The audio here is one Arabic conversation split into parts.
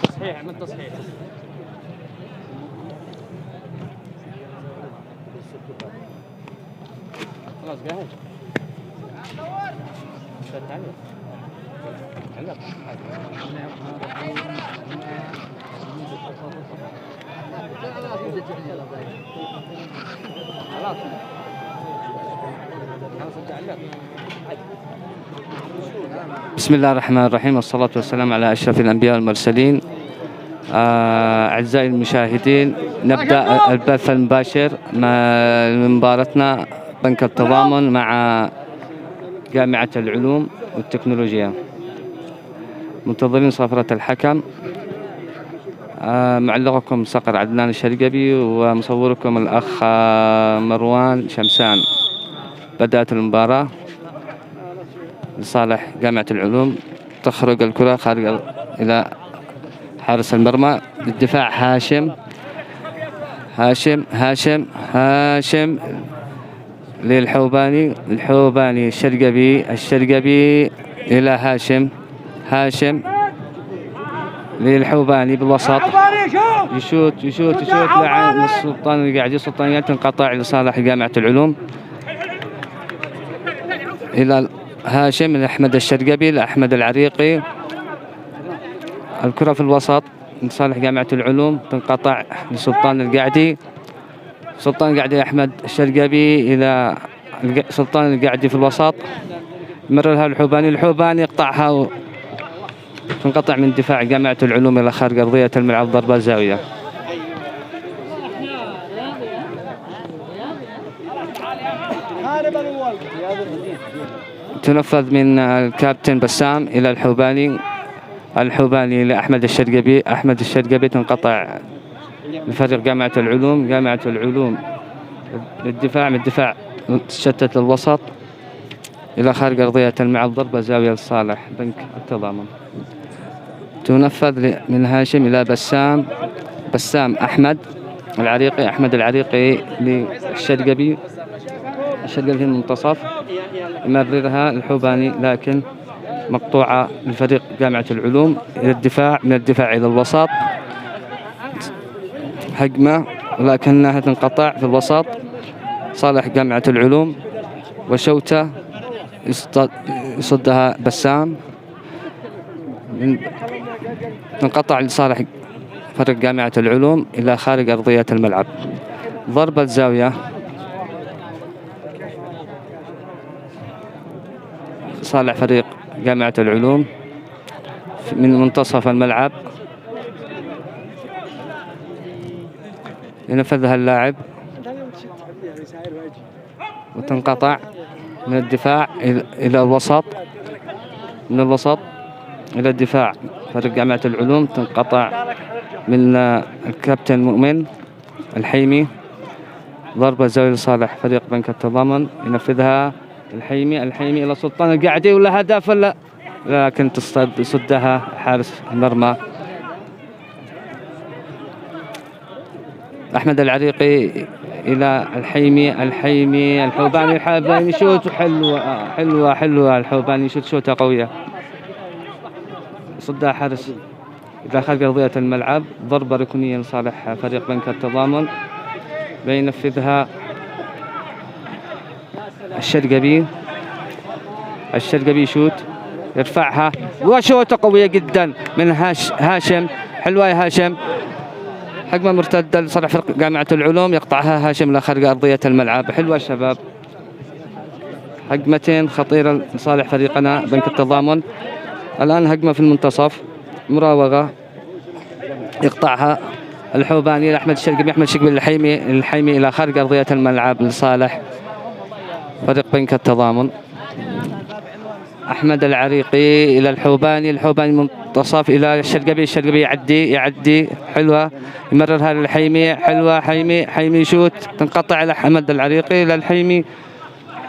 تصحيح من تصحيح. خلاص جاهز. بسم الله الرحمن الرحيم، والصلاة والسلام على أشرف الأنبياء والمرسلين. أعزائي المشاهدين، نبدأ البث المباشر من مباراتنا بنك التضامن مع جامعة العلوم والتكنولوجيا. منتظرين صفرة الحكم. معلقكم صقر عدنان الشرقبي، ومصوركم الأخ مروان شمسان. بدأت المباراة لصالح جامعة العلوم. تخرج الكرة خارج إلى حارس المرمى. الدفاع هاشم للحوباني. الشرقبي إلى هاشم للحوباني بالوسط. يشوت لعن السلطان القاعدي. السلطانية تنقطع لصالح جامعة العلوم إلى هاشم لأحمد الشرقبي لأحمد العريقي. الكرة في الوسط لصالح جامعة العلوم، تنقطع لسلطان القاعدي. أحمد الشرقبي إلى سلطان القاعدي في الوسط. مررها الحوباني يقطعها، تنقطع من دفاع جامعة العلوم إلى خارج أرضية الملعب. ضربة زاوية. تنفذ من الكابتن بسام إلى الحوباني لأحمد الشرقبي. تنقطع لفريق جامعة العلوم للدفاع. من الدفاع تشتت الوسط إلى خارج أرضية الملعب. ضربة زاوية لصالح بنك التضامن. تنفذ من هاشم إلى بسام أحمد العريقي للشرقبي. في المنتصف. يمررها الحوباني، لكن مقطوعة لفريق جامعة العلوم إلى الدفاع. من الدفاع إلى الوسط. هجمة، ولكنها تنقطع في الوسط صالح جامعة العلوم. وشوتة يصدها بسام. تنقطع لصالح فريق جامعة العلوم إلى خارج أرضية الملعب. ضربة زاوية صالح فريق جامعة العلوم من منتصف الملعب. ينفذها اللاعب وتنقطع من الدفاع إلى الوسط. من الوسط إلى الدفاع فريق جامعة العلوم. تنقطع من الكابتن مؤمن الحيمي. ضربة زاوية لصالح فريق بنك التضامن. ينفذها الحيمي إلى سلطان القاعدي، ولا هدف ولا، لكن تصدها حارس المرمى أحمد العريقي إلى الحوباني شوت حلوة الحوباني شوتة قوية، صدها حارس إلى خارج أرضية الملعب. ضربة ركنية لصالح فريق بنك التضامن. بينفذها الشرقبي شوت، يرفعها وشوطة قوية جدا من هاشم. حلوة يا هاشم. هجمة مرتدة لصالح فريق جامعة العلوم، يقطعها هاشم إلى خارج أرضية الملعب. حلوة شباب. هجمتين خطيرة لصالح فريقنا بنك التضامن. الآن هجمة في المنتصف، مراوغة يقطعها الحوباني لأحمد الشرقبي. الحيمي إلى خارج أرضية الملعب لصالح فريق بنك التضامن. أحمد العريقي إلى الحوباني، الحوباني منتصف إلى الشرقبي، الشرقبي يعدي حلوة، يمررها للحيمي، حلوة، حيمي يشوت، تنقطع على أحمد العريقي إلى الحيمي،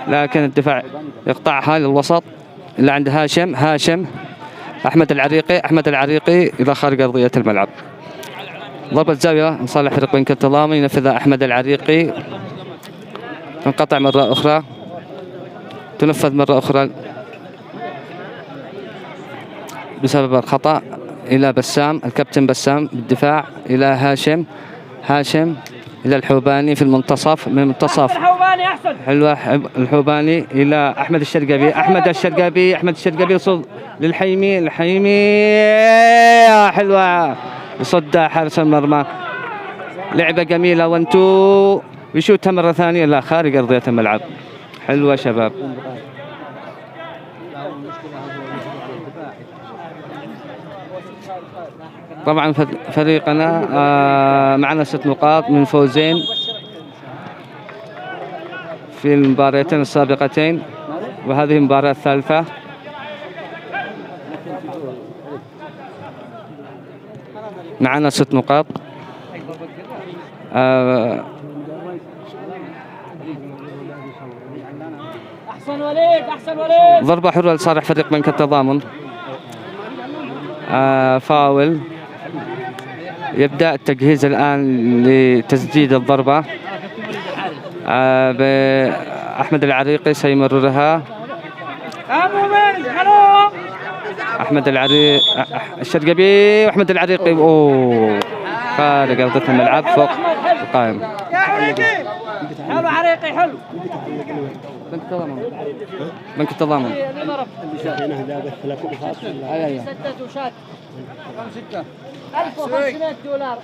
لكن الدفاع يقطعها للوسط إلى عند هاشم أحمد العريقي إلى خارج أرضية الملعب. ضربة زاوية لصالح فريق بنك التضامن، ينفذها أحمد العريقي، تنقطع مرة أخرى، تنفذ مرة أخرى بسبب الخطأ إلى بسام، الكابتن بسام بالدفاع إلى هاشم إلى الحوباني في المنتصف، من المنتصف حلوة الحوباني إلى أحمد الشرقبي يصل للحيمي حلوة، يصد حارس المرمى، لعبة جميلة وانتو بيشوتها مرة ثانية إلى خارج أرضية الملعب. حلوة شباب. طبعا فريقنا معنا 6 نقاط من فوزين في المباراتين السابقتين، وهذه المباراة الثالثة. معنا 6 نقاط. أحسن وليد ضربة حرة لصالح فريق بنك التضامن. فاول. يبدأ التجهيز الآن لتسديد الضربة. أحمد العريقي سيمررها. أحمد العريقي الشرقبي وأحمد العريقي خارج أرضية الملعب فوق القائم. حلو عريقي حلو. بنك التضامن. $1500.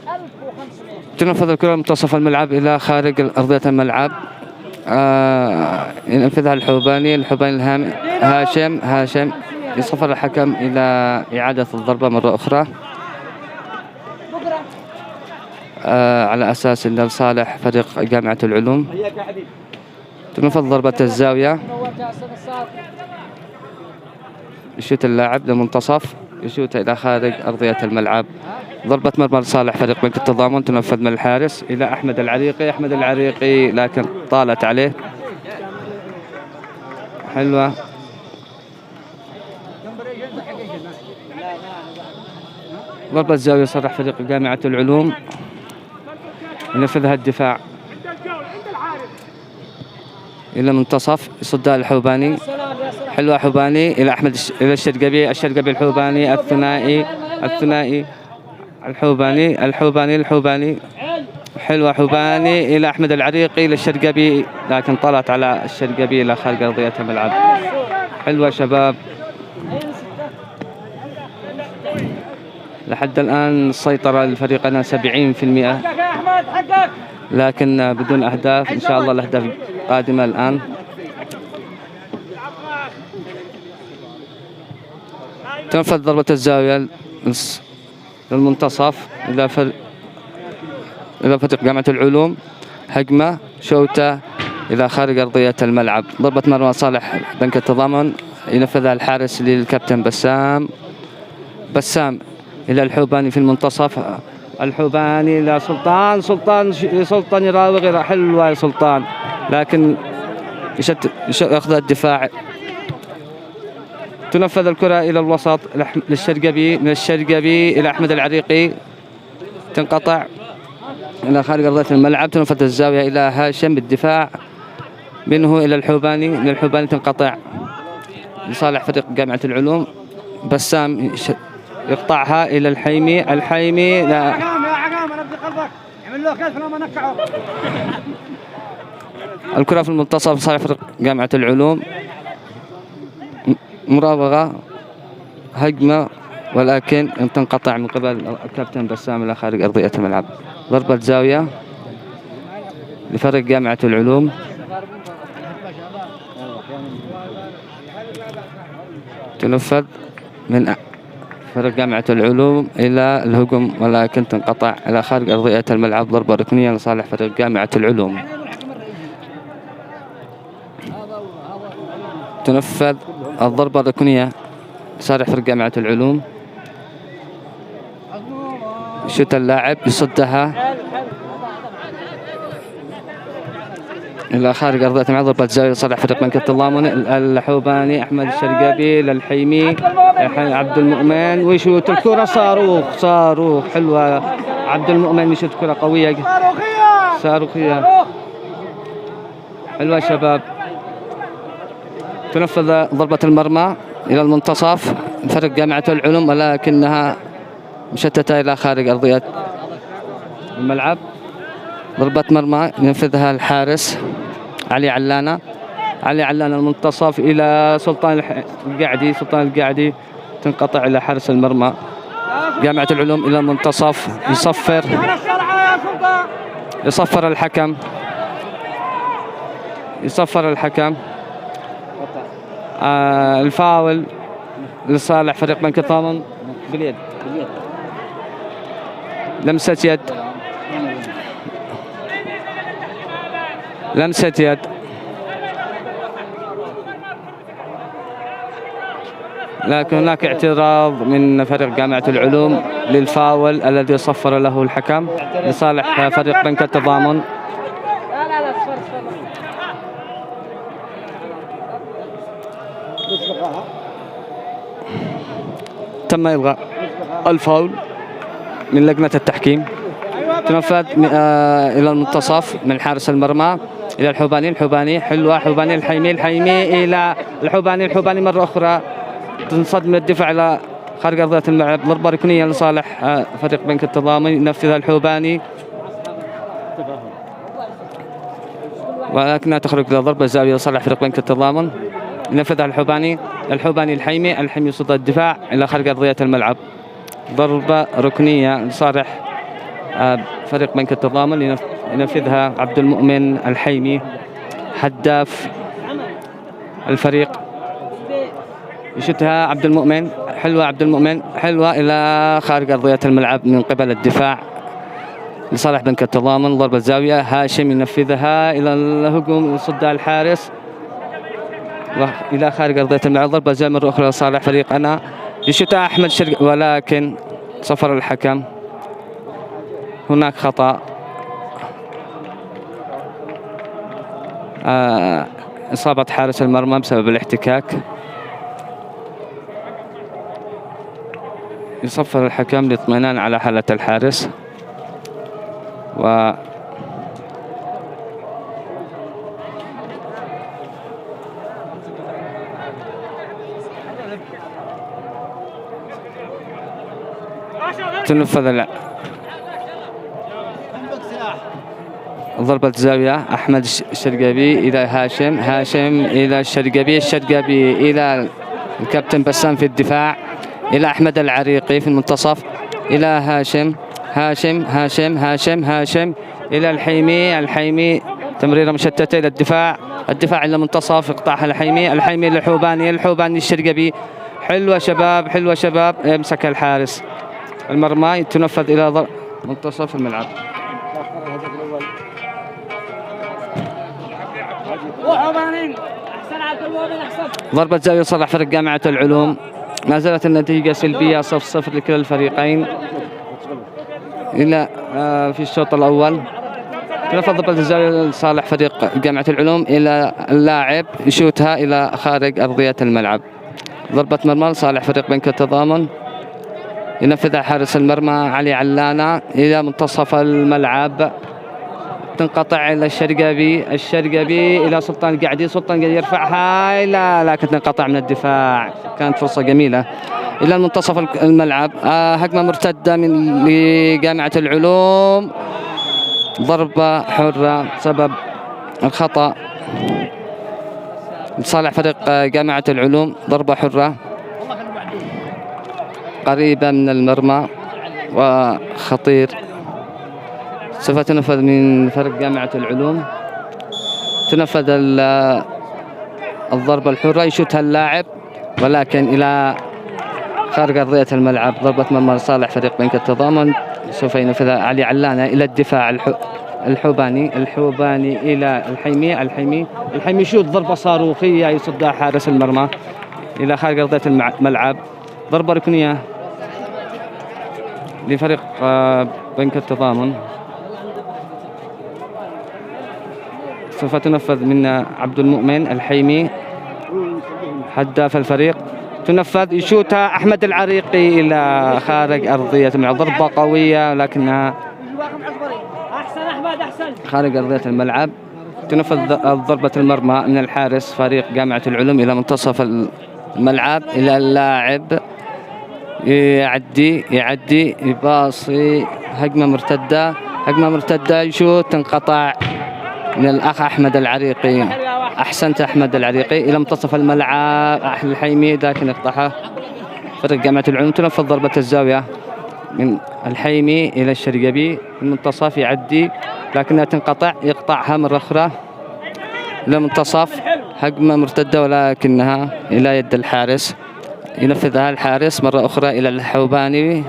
تنفذ الكرة منتصف الملعب إلى خارج أرضية الملعب. ينفذها الحوباني هاشم يصفر الحكم إلى إعادة الضربة مرة أخرى على أساس أن لصالح فريق جامعة العلوم. تنفذ ضربة الزاوية، يشوت اللاعب للمنتصف، يشوت إلى خارج أرضية الملعب. ضربة مرمى لصالح فريق بنك التضامن، تنفذ من الحارس إلى أحمد العريقي لكن طالت عليه. حلوة. ضربة زاوية صرح فريق جامعة العلوم، ينفذها الدفاع إلى منتصف، يصدها الحوباني. حلوة حوباني إلى إلى الشرقبي الحوباني الثنائي الحوباني. حلوة حوباني إلى أحمد العريقي للشرقبي لكن طلعت على الشرقبي إلى خارج أرضية الملعب. حلوة شباب. لحد الآن السيطرة لفريقنا 70%، لكن بدون أهداف. إن شاء الله الأهداف قادمة الآن. تنفذ ضربة الزاوية للمنتصف إلى فريق جامعة العلوم. هجمة شوتة إلى خارج أرضية الملعب. ضربة مرمى صالح بنك التضامن، ينفذها الحارس للكابتن بسام إلى الحوباني في المنتصف. الحوباني إلى سلطان يراوغ. حلوة يا سلطان لكن يأخذ الدفاع. تنفذ الكرة إلى الوسط للشرقبي، من الشرقبي إلى أحمد العريقي، تنقطع إلى خارج أرضية الملعب. تنفذ الزاوية إلى هاشم بالدفاع، منه إلى الحوباني، من الحوباني تنقطع لصالح فريق جامعة العلوم. بسام يقطعها إلى الحيمي لا الكرة في المنتصف لصالح فريق جامعة العلوم. مراوغة هجمة ولكن تنقطع من قبل الكابتن بسام إلى خارج أرضية الملعب. ضربة زاوية لفريق جامعة العلوم. تنفذ من فريق جامعة العلوم إلى الهجوم ولكن تنقطع إلى خارج أرضية الملعب. ضربة ركنية لصالح فريق جامعة العلوم. تنفذ الضربة الركنية لصالح فريق جامعة العلوم. يشوت اللاعب يصدها إلى خارج أرضية الملعب. ضربة زاوية لصالح فريق بنك التضامن. الحوباني أحمد الشرقابي للحيمي عبد المؤمن ويشوت الكرة صاروخ حلوة. عبد المؤمن يشوت كرة قوية صاروخية حلوة شباب. تنفذ ضربة المرمى إلى المنتصف فريق جامعة العلوم ولكنها مشتتة إلى خارج أرضية الملعب. ضربة مرمى ينفذها الحارس علي علانة. المنتصف إلى سلطان القعدي تنقطع إلى حارس المرمى جامعة العلوم إلى المنتصف. يصفر الحكم الفاول لصالح فريق بنك التضامن باليد. لمسة يد لكن هناك اعتراض من فريق جامعة العلوم للفاول الذي صفر له الحكم لصالح فريق بنك التضامن. تم إلغاء الفاول من لجنة التحكيم. تنفذ إلى المنتصف من حارس المرمى إلى الحوباني حلوة. الحيمي إلى الحوباني مرة أخرى تنصد من الدفاع إلى خارج أرضية الملعب. ضربة ركنية لصالح فريق بنك التضامن ينفذها الحوباني ولكنها تخرج إلى ضربة زاوية لصالح فريق بنك التضامن. ينفذها الحوباني الحيمي يصد الدفاع إلى خارج أرضية الملعب. ضربة ركنية لصالح فريق بنك التضامن ينفذها عبد المؤمن الحيمي هداف الفريق. يشتها عبد المؤمن حلوة إلى خارج أرضية الملعب من قبل الدفاع لصالح بنك التضامن. ضربة زاوية هاشم ينفذها إلى الهجوم يصدها الحارس إلى خارج أرضية الملعب. ضربة زاوية مرة أخرى لصالح فريقنا. يشتها أحمد شرق ولكن صفر الحكم. هناك خطأ إصابة حارس المرمى بسبب الاحتكاك. يصفر الحكم للاطمئنان على حالة الحارس تنفذ ضربة زاوية. أحمد الشرقابي إلى هاشم إلى الشرقابي إلى الكابتن بسام في الدفاع إلى أحمد العريقي في المنتصف إلى هاشم إلى الحيمي تمريرة مشتتة إلى الدفاع إلى المنتصف يقطعها الحيمي للحوباني الشرقابي. حلوة شباب يمسك الحارس المرمى. تنفذ إلى منتصف الملعب. ضربة زاوية صالح فريق جامعة العلوم. ما زالت النتيجة سلبية 0-0 لكلا الفريقين إلى في الشوط الأول. تنفذ ضربة الزاوية لصالح فريق جامعة العلوم إلى اللاعب يشوتها إلى خارج أرضية الملعب. ضربة مرمى لصالح فريق بنك التضامن ينفذها حارس المرمى علي علانة إلى منتصف الملعب. تنقطع إلى الشرقابي إلى سلطان القعدي يرفعها لكن تنقطع من الدفاع. كانت فرصة جميلة إلى منتصف الملعب. هجمة مرتدة من لجامعة العلوم. ضربة حرة سبب الخطأ لصالح فريق جامعة العلوم. ضربة حرة قريبة من المرمى وخطير. سوف تنفذ من فريق جامعة العلوم. تنفذ الضربة الحرة يشوتها اللاعب ولكن إلى خارج أرضية الملعب. ضربة مرمى لصالح فريق بنك التضامن. سوف ينفذها علي علانة إلى الدفاع الحوباني إلى الحيمي يشوت ضربة صاروخية يصدها حارس المرمى إلى خارج أرضية الملعب. ضربة ركنية لفريق بنك التضامن، سوف تنفذ من عبد المؤمن. الحيمي هداف الفريق، تنفذ يشوتها أحمد العريقي إلى خارج أرضية الملعب. ضربة قوية لكنها خارج أرضية الملعب. تنفذ ضربة المرمى من الحارس فريق جامعة العلوم إلى منتصف الملعب، إلى اللاعب يعدي يباصي. هجمة مرتدة يشوت، تنقطع من الأخ أحمد العريقي. أحسنت أحمد العريقي إلى منتصف الملعب. الحيمي لكن يقطعها فريق جامعة العلوم. تنفذ ضربة الزاوية من الحيمي إلى الشرقبي في المنتصف، يعدي لكنها تنقطع، يقطعها مرة أخرى إلى منتصف. هجمة مرتدة ولكنها إلى يد الحارس، ينفذها الحارس مرة أخرى إلى الحوباني.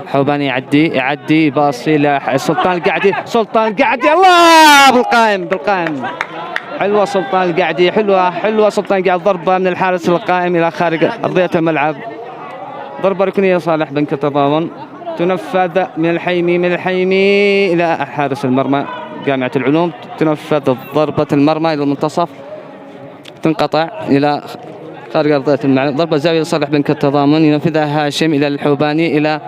يعدي باصي لسلطان القعدي. الله بالقائم حلوة سلطان القعدي، حلوة سلطان القعدي. ضربة من الحارس القائم إلى خارج أرضية الملعب. ضربة ركنية صالح بنك التضامن. تنفذ من الحيمي إلى حارس المرمى جامعة العلوم. تنفذ ضربة المرمى إلى المنتصف، تنقطع إلى خارج أرضية الملعب. ضربة زاوية لصالح بنك التضامن، ينفذها هاشم إلى الحوباني إلى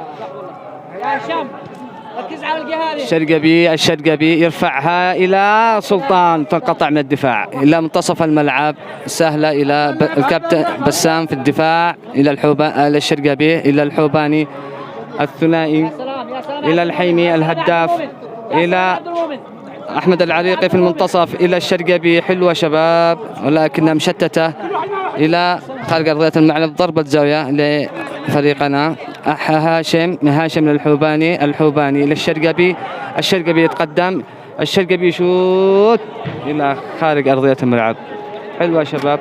الشرقبي يرفعها إلى سلطان، تنقطع من الدفاع إلى منتصف الملعب. سهلة إلى الكابتن بسام في الدفاع، إلى الشرقبي إلى الحوباني الثنائي، إلى الحيمي الهداف، إلى أحمد العريقي في المنتصف، إلى الشرقبي. حلوة شباب ولكنها مشتتة إلى خارج أرضية الملعب. ضربة زاوية لفريقنا. هاشم للحوباني، إلى الشرقبي يتقدم، الشرقبي يشوت إلى خارج أرضية الملعب. حلوة شباب،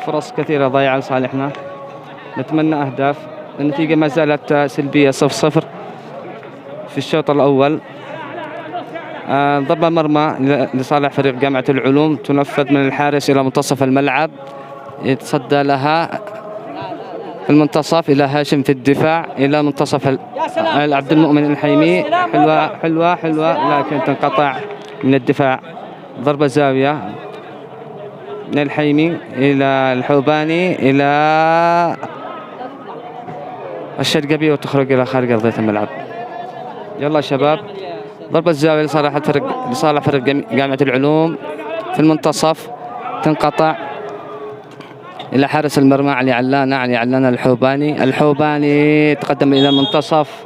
فرص كثيرة ضايعة لصالحنا، نتمنى أهداف. النتيجة ما زالت سلبية 0-0 في الشوط الأول. ضربة مرمى لصالح فريق جامعة العلوم، تنفذ من الحارس إلى منتصف الملعب، يتصدى لها في المنتصف إلى هاشم في الدفاع، إلى منتصف عبد المؤمن الحيمي. حلوة لكن تنقطع من الدفاع. ضربة زاوية من الحيمي إلى الحوباني إلى الشرقبي وتخرج إلى خارج أرضية الملعب. يلا شباب، ضربة زاوية لصالح فريق جامعة العلوم في المنتصف، تنقطع إلى حارس المرمى علي علانة. الحوباني تقدم إلى المنتصف،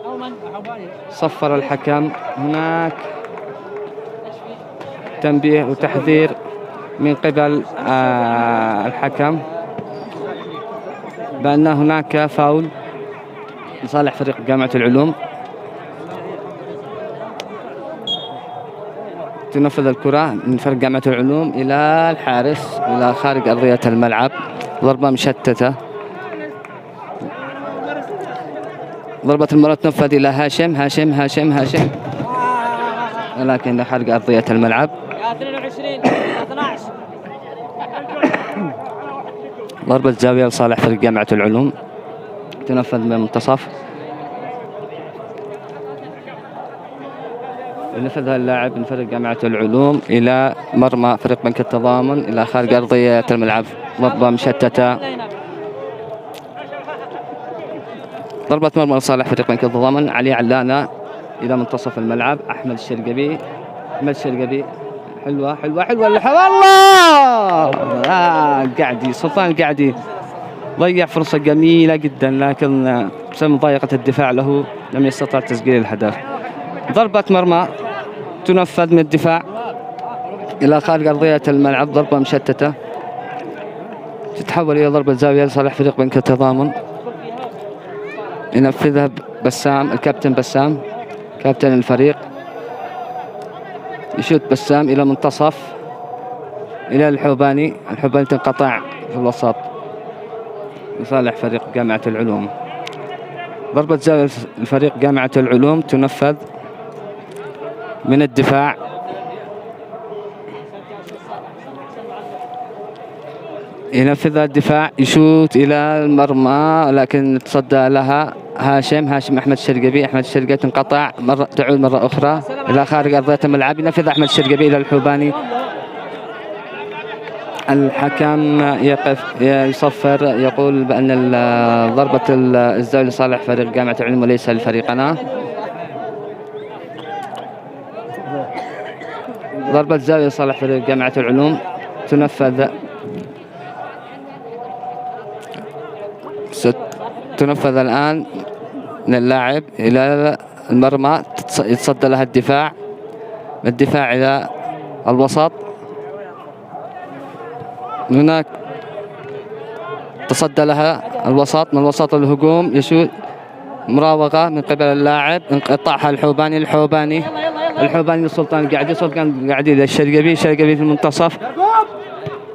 صفر الحكم. هناك تنبيه وتحذير من قبل الحكم بأن هناك فاول لصالح فريق جامعة العلوم. تنفذ الكرة من فريق جامعة العلوم إلى الحارس إلى خارج أرضية الملعب. ضربة مشتتة. ضربة المرمى تنفذ إلى هاشم ولكن إلى خارج أرضية الملعب. ضربة زاوية لصالح فريق جامعة العلوم، تنفذ من المنتصف، نفذها اللاعب من فريق جامعة العلوم إلى مرمى فريق بنك التضامن إلى خارج أرضية الملعب. ضربة مشتتة. ضربة مرمى لصالح فريق بنك التضامن. علي علانة إلى منتصف الملعب. أحمد الشرقبي حلوة الله قعدي سلطان القعدي ضيع فرصة جميلة جدا، لكن بسبب مضايقة الدفاع له لم يستطع تسجيل الهدف. ضربة مرمى تنفذ من الدفاع إلى خارج أرضية الملعب. ضربة مشتتة تتحول إلى ضربة زاوية لصالح فريق بنك التضامن. ينفذها بسام، الكابتن بسام كابتن الفريق. يشوت بسام إلى منتصف إلى الحوباني تنقطع في الوسط لصالح فريق جامعة العلوم. ضربة زاوية الفريق جامعة العلوم تنفذ من الدفاع ينفذ الدفاع، يشوت إلى المرمى لكن تصدى لها هاشم أحمد الشرقبي. أحمد الشرقبي تنقطع تعود مرة أخرى إلى خارج أرضية الملعب. ينفذ أحمد الشرقبي إلى الحوباني. الحكم يصفر، يقول بأن ضربة الزاوية لصالح فريق جامعة العلوم وليس لفريقنا. ضربة زاوية لصالح فريق جامعة العلوم تنفذ الآن من اللاعب إلى المرمى، يتصدى لها الدفاع إلى الوسط. هناك تصدى لها الوسط، من الوسط الهجوم، يشوت مراوغة من قبل اللاعب، انقطعها الحوباني للسلطان القعدي للشرقبي. في المنتصف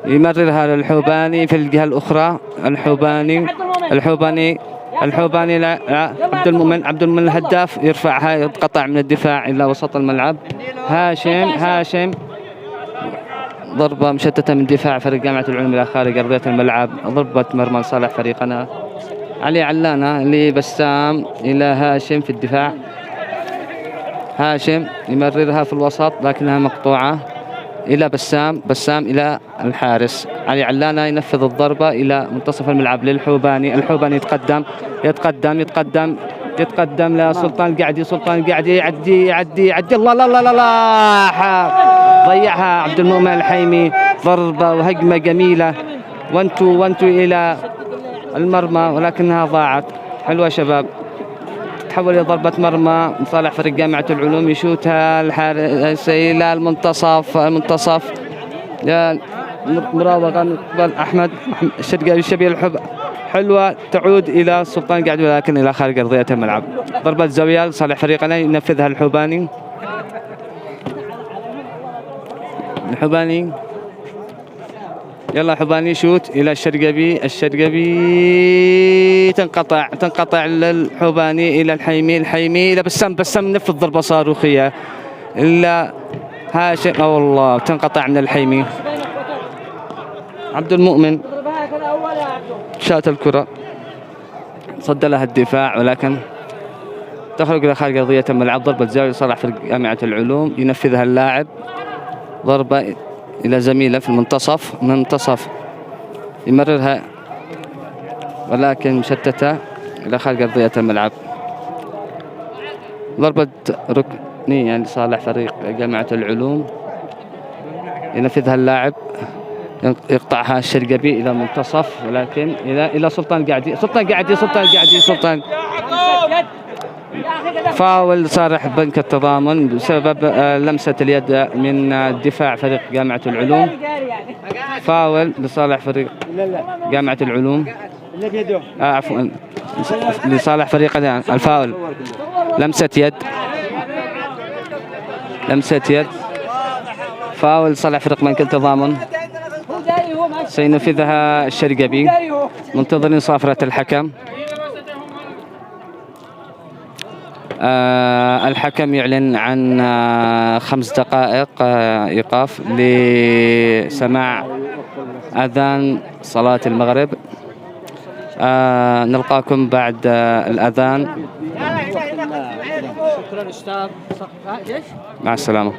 يمررها للحوباني في الجهة الأخرى. الحوباني لا عبد المؤمن الهداف يرفعها، يتقطع من الدفاع إلى وسط الملعب. هاشم ضربة مشتتة من دفاع فريق جامعة العلوم إلى خارج أرضية الملعب، ضربة مرمى لصالح فريقنا. علي علانة لبسام إلى هاشم في الدفاع. هاشم يمررها في الوسط لكنها مقطوعة إلى بسام إلى الحارس. علي علانة ينفذ الضربة إلى منتصف الملعب للحوباني. الحوباني يتقدم لسلطان القعدي. يعدي الله لا ضيعها عبد المؤمن الحيمي. ضربة وهجمة جميلة، وانتو إلى المرمى ولكنها ضاعت. حلوة شباب، تحول إلى ضربة مرمى لصالح فريق جامعة العلوم. يشوتها الحارس إلى المنتصف. مراوغة من قبل أحمد الشرقاوي الشبيه الحب، حلوة تعود إلى سلطان القعدي ولكن إلى خارج أرضية الملعب. ضربة زاوية لصالح فريقنا، ينفذها الحوباني. يلا حوباني شوت إلى الشرقبي تنقطع للحوباني إلى الحيمي إلى بسام نفذ ضربة صاروخية إلا هاشم. والله تنقطع من الحيمي. عبد المؤمن شات الكرة، صد لها الدفاع ولكن تخرج إلى خارج أرضية الملعب. ضربة زاوية لصالح فريق جامعة العلوم، ينفذها اللاعب. ضربة إلى زميله في المنتصف يمررها ولكن مشتتة إلى خارج أرضية الملعب. ضربة ركنية لصالح فريق جامعة العلوم، ينفذها اللاعب، يقطعها الشرقبي إلى المنتصف ولكن إلى سلطان القعدي. فاول صالح بنك التضامن بسبب لمسة اليد من دفاع فريق جامعة العلوم. فاول لصالح فريق جامعة العلوم، عفوا لصالح فريق الفاول. لمسة يد فاول صالح فريق بنك التضامن، سينفذها الشرقبي. منتظرين صافرة الحكم. الحكم يعلن عن 5 دقائق إيقاف لسماع أذان صلاة المغرب. نلقاكم بعد الأذان. شكرا أستاذ. مع السلامة.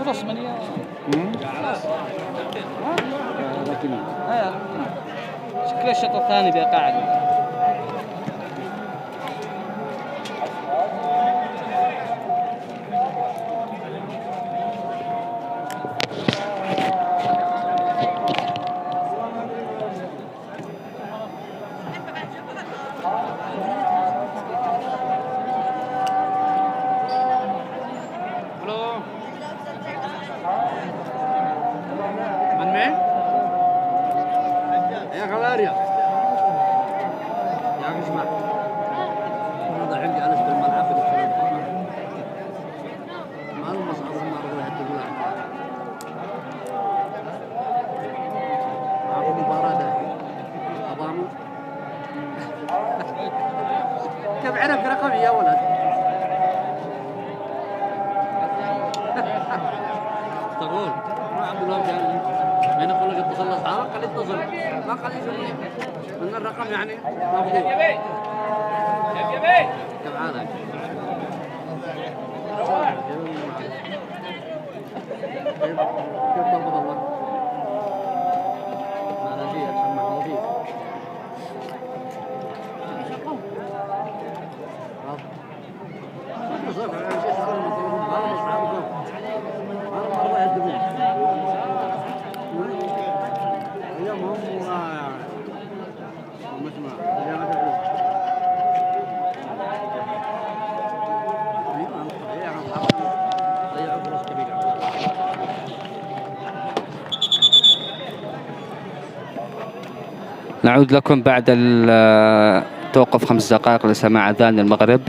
فرص من شكل الشوط الثاني بقاعد. كم عرف رقمي يا ولد؟ تقول ما عبد الله جاني ما نقول لك اتصل اصحابك قال اتصل ما قال يسمي ان الرقم يعني مفقود كم عالك كيف تربط الله؟ ما نجي اسمع نجي نعود لكم بعد توقف 5 دقائق لسماع أذان المغرب.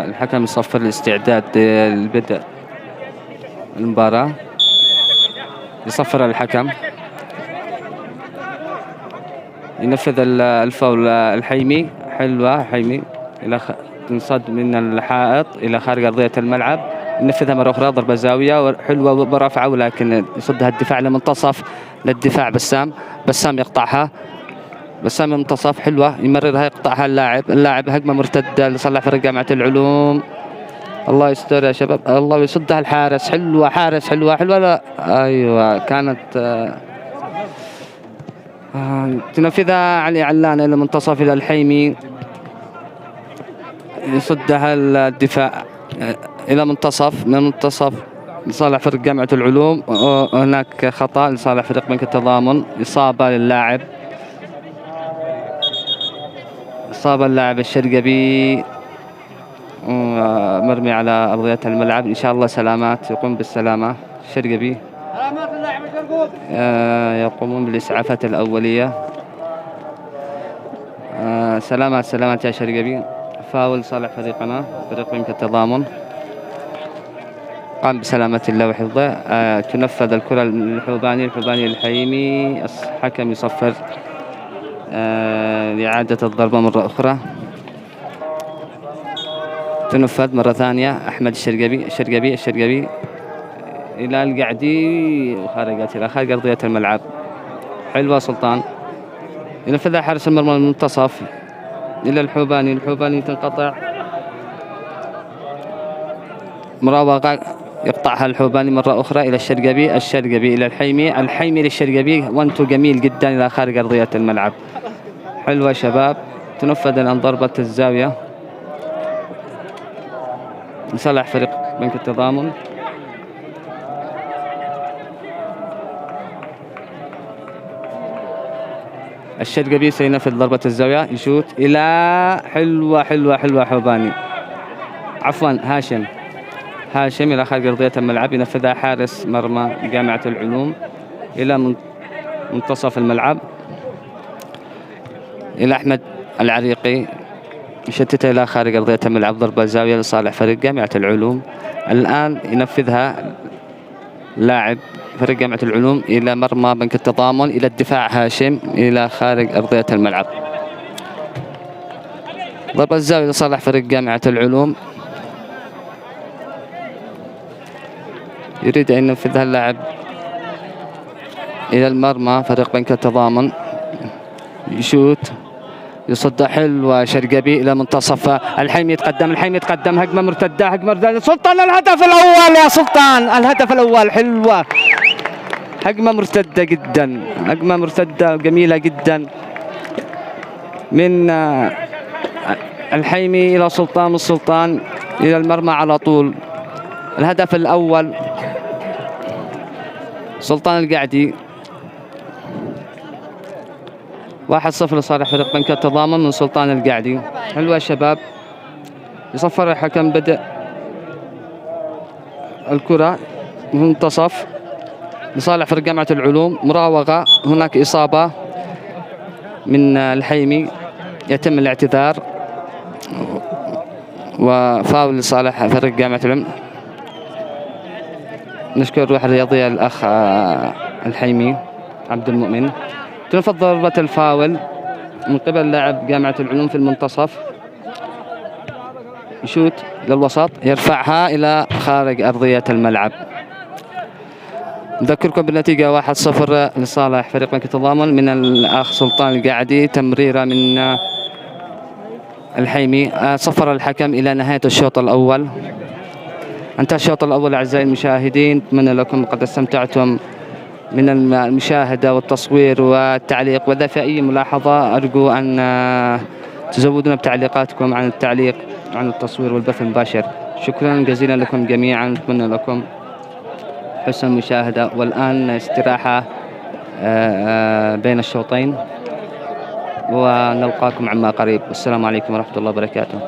الحكم يصفر الاستعداد لبدء المباراة. يصفر الحكم، ينفذ الفاول الحيمي. حلوة حيمي إلى تنصد من الحائط إلى خارج أرضية الملعب. ينفذها مرة أخرى ضربة زاوية حلوة برافعة، ولكن يصدها الدفاع لمنتصف للدفاع. بسام يقطعها. بسام منتصف حلوة يمررها يقطعها اللاعب هجمة مرتدة لصالح فريق جامعة العلوم. الله يستر يا شباب. الله يصدها الحارس. حلوة حارس حلوة لا أيوة كانت تنفذها علي علان إلى منتصف إلى الحيمي. يصدها الدفاع إلى منتصف من المنتصف لصالح فريق جامعة العلوم. هناك خطأ لصالح فريق بنك التضامن. إصابة للاعب، إصابة اللاعب الشرقبي مرمي على أرضية الملعب. إن شاء الله سلامات، يقوم بالسلامة الشرقبي. سلامات اللاعب الشرقوب. يقومون بالإسعافات الأولية. سلامات يا شرقبي. فاول صالح فريقنا فريق بنك التضامن. قام بسلامة الله وحفظه. تنفذ الكرة للحوباني الحيمي. الحكم يصفر لإعادة الضربة مرة أخرى. تنفذ مرة ثانية. أحمد الشرقبي إلى القعدي وخارجت إلى خارج أرضية الملعب. حلوة سلطان. ينفذها حارس المرمى المنتصف إلى الحوباني تنقطع. مراوغة يقطعها الحوباني مرة أخرى إلى الشرقبي إلى الحيمي للشرقبي. وانتو جميل جدا إلى خارج أرضية الملعب. حلوة شباب. تنفذ الآن ضربة الزاوية لصالح فريق بنك التضامن. الشرقبي سينفذ ضربة الزاوية. يشوت إلى حلوة حوباني. عفوا هاشم إلى خارج أرضية الملعب. ينفذها حارس مرمى جامعة العلوم إلى منتصف الملعب إلى أحمد العريقي. يشتتها إلى خارج أرضية الملعب. ضربة زاوية لصالح فريق جامعة العلوم. الآن ينفذها لاعب فريق جامعة العلوم إلى مرمى بنك التضامن إلى الدفاع هاشم إلى خارج أرضية الملعب. ضربة الزاوية لصالح فريق جامعة العلوم. يريد أن ينفذها اللاعب إلى المرمى فريق بنك التضامن. يشوت يصد. حلوة شرقبي إلى منتصف. الحيمي يتقدم. هجمة مرتدة سلطان. الهدف الأول يا سلطان. الهدف الأول. حلوة هجمة مرتدة جدا. هجمة مرتدة جميلة جدا من الحيمي إلى سلطان. السلطان إلى المرمى على طول. الهدف الأول سلطان القعدي. 1-0 لصالح فريق بنك التضامن من سلطان القعدي. حلوة يا شباب. يصفر الحكم. بدء الكرة منتصف لصالح فريق جامعة العلوم. مراوغة. هناك إصابة من الحيمي. يتم الاعتذار وفاول لصالح فريق جامعة العلوم. نشكر الروح الرياضية الأخ الحيمي. عبد المؤمن. تنفذ ضربة الفاول من قبل لاعب جامعة العلوم في المنتصف، يشوت للوسط، يرفعها إلى خارج أرضية الملعب. نذكركم بالنتيجة 1-0 لصالح فريق بنك التضامن من الأخ سلطان القاعدي. تمريرة من الحيمي. صفر الحكم إلى نهاية الشوط الأول. انتهى الشوط الأول أعزائي المشاهدين، أتمنى لكم قد استمتعتم من المشاهدة والتصوير والتعليق، وإذا في أي ملاحظة أرجو أن تزودون بتعليقاتكم عن التعليق عن التصوير والبث المباشر. شكرا جزيلا لكم جميعا، أتمنى لكم حسن المشاهدة. والآن استراحة بين الشوطين، ونلقاكم عما قريب. والسلام عليكم ورحمة الله وبركاته.